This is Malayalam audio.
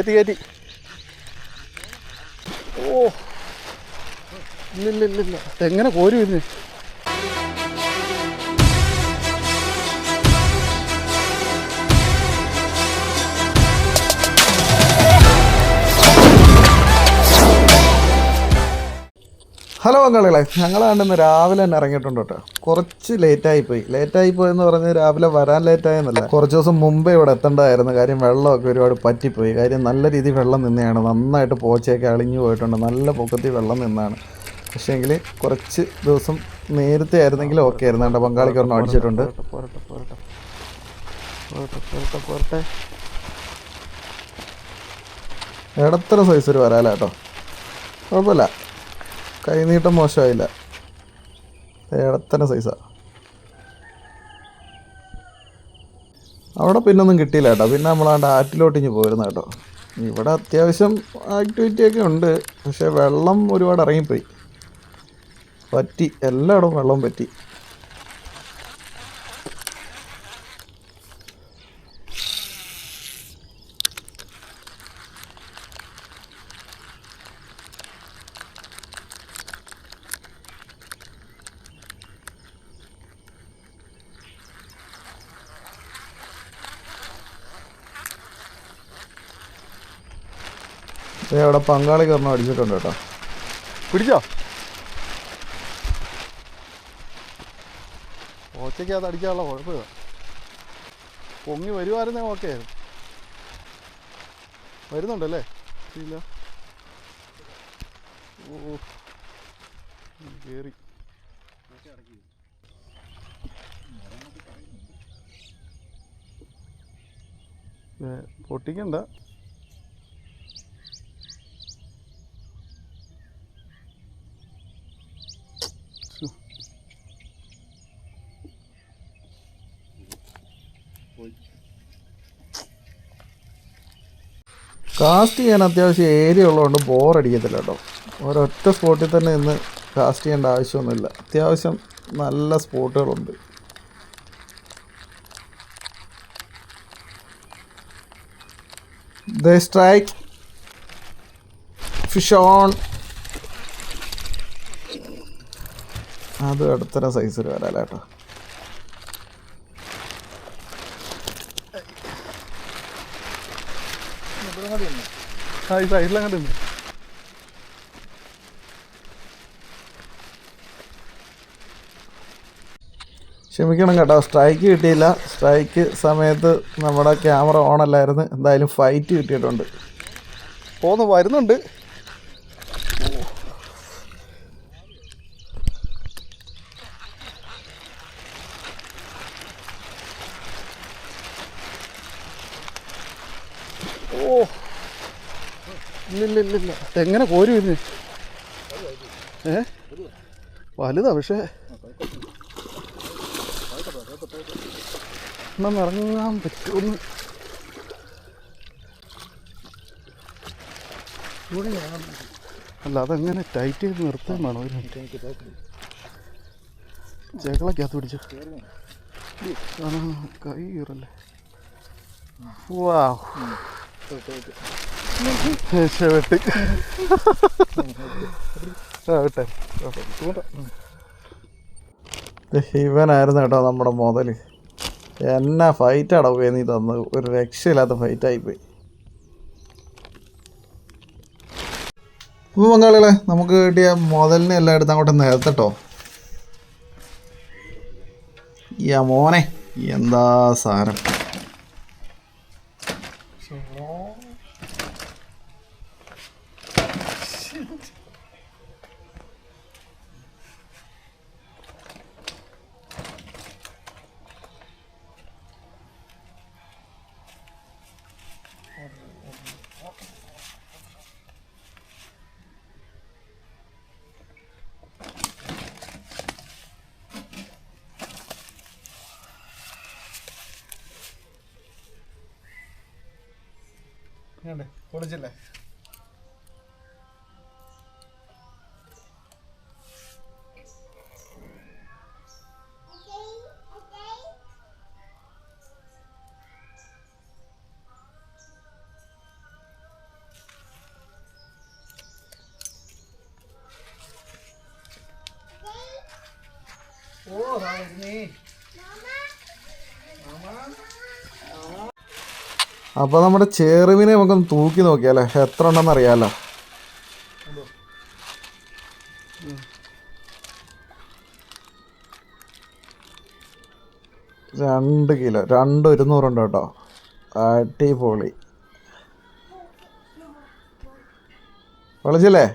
കയറ്റി. ഓ ഇല്ല. എങ്ങനെ കോരി വരുന്നേ? ഹലോ പങ്കാളികളെ, ഞങ്ങളാണ്ടിന്ന് രാവിലെ തന്നെ ഇറങ്ങിയിട്ടുണ്ട് കേട്ടോ. കുറച്ച് ലേറ്റായിപ്പോയി എന്ന് പറഞ്ഞ് രാവിലെ വരാൻ ലേറ്റായെന്നല്ല, കുറച്ച് ദിവസം മുമ്പേ ഇവിടെ എത്തേണ്ടതായിരുന്നു. കാര്യം വെള്ളമൊക്കെ ഒരുപാട് പറ്റിപ്പോയി. കാര്യം നല്ല രീതിയിൽ വെള്ളം നിന്നെയാണ്, നന്നായിട്ട് പോച്ചയൊക്കെ അളിഞ്ഞു പോയിട്ടുണ്ട്. നല്ല പൊക്കത്തിൽ വെള്ളം നിന്നാണ്. പക്ഷേങ്കിൽ കുറച്ച് ദിവസം നേരത്തെ ആയിരുന്നെങ്കിലും ഓക്കെ ആയിരുന്നു. എൻ്റെ പങ്കാളിക്ക് ഒരെണ്ണം അടിച്ചിട്ടുണ്ട്. പോരട്ടെ. ഇടത്തര സൈസ് ഒരു വരാല കേട്ടോ, കുഴപ്പമില്ല. കൈനീട്ടം മോശമായില്ല, ഇടത്തര സൈസാണ്. അവിടെ പിന്നൊന്നും കിട്ടിയില്ല കേട്ടോ. പിന്നെ നമ്മളാണ്ട് ആറ്റിലോട്ടിഞ്ഞ് പോരുന്ന കേട്ടോ. ഇവിടെ അത്യാവശ്യം ആക്ടിവിറ്റിയൊക്കെ ഉണ്ട്, പക്ഷേ വെള്ളം ഒരുപാട് ഇറങ്ങിപ്പോയി, പറ്റി. എല്ലായിടവും വെള്ളം പറ്റി. അവിടെ പങ്കാളിക്ക് ഒരെണ്ണം അടിച്ചിട്ടുണ്ട് കേട്ടോ. പിടിച്ചോ? ഓച്ചയ്ക്കകത്ത് അടിക്കാനുള്ള കുഴപ്പമില്ല. പൊങ്ങി വരുമായിരുന്നേ ഓക്കെ ആയിരുന്നു. വരുന്നുണ്ടല്ലേ? ഇല്ല. ഓ കയറി. പൊട്ടിക്കണ്ട. കാസ്റ്റ് ചെയ്യാൻ അത്യാവശ്യം ഏരിയ ഉള്ളതുകൊണ്ട് ബോറടിക്കത്തില്ല കേട്ടോ. ഒരൊറ്റ സ്പോട്ടിൽ തന്നെ ഇന്ന് കാസ്റ്റ് ചെയ്യേണ്ട ആവശ്യമൊന്നുമില്ല. അത്യാവശ്യം നല്ല സ്പോട്ടുകളുണ്ട്. The strike fish on. അത് അടുത്തര സൈസിൽ വരാല കേട്ടോ. ഈ സൈഡിലങ്ങോട്ട് ഉണ്ട്. ക്ഷമിക്കണം കേട്ടോ, സ്ട്രൈക്ക് കിട്ടിയില്ല. സ്ട്രൈക്ക് സമയത്ത് നമ്മുടെ ക്യാമറ ഓണല്ലായിരുന്നു. എന്തായാലും ഫൈറ്റ് കിട്ടിയിട്ടുണ്ട്. വരുന്നുണ്ട്. ഓ ഇല്ല. എങ്ങനെ കോരി വരുന്നേ? വലുതാ, പക്ഷേ ഇറങ്ങാൻ പറ്റുമെന്ന്. അല്ല, അതെങ്ങനെ ടൈറ്റ് ചെയ്ത് നിർത്താൻ വേണോ? ചേക്കളക്കകത്ത് പിടിച്ചു. കൈ കീറല്ലേ? വാ വെട്ടി. ഇവനായിരുന്നു കേട്ടോ നമ്മുടെ മുതൽ. എന്നാ ഫൈറ്റ് അടവുകയെ നീ തന്നത്. ഒരു രക്ഷയില്ലാത്ത ഫൈറ്റായിപ്പോയി. ഇപ്പോൾ പങ്കാളികളെ, നമുക്ക് കിട്ടിയ മുതലിനെ എല്ലാം എടുത്ത് അങ്ങോട്ട് നേരത്തട്ടോ. മോനെ എന്താ സാരം. പൊളിച്ചില്ലേ? അപ്പോൾ നമ്മുടെ ചെറുവിനെ നമുക്കൊന്ന് തൂക്കി നോക്കിയാലേ എത്ര ഉണ്ടെന്ന് അറിയാമല്ലോ. 2 കിലോ, 2,100 ഉണ്ട് കേട്ടോ. അടിപൊളി. വിളിച്ചില്ലേ?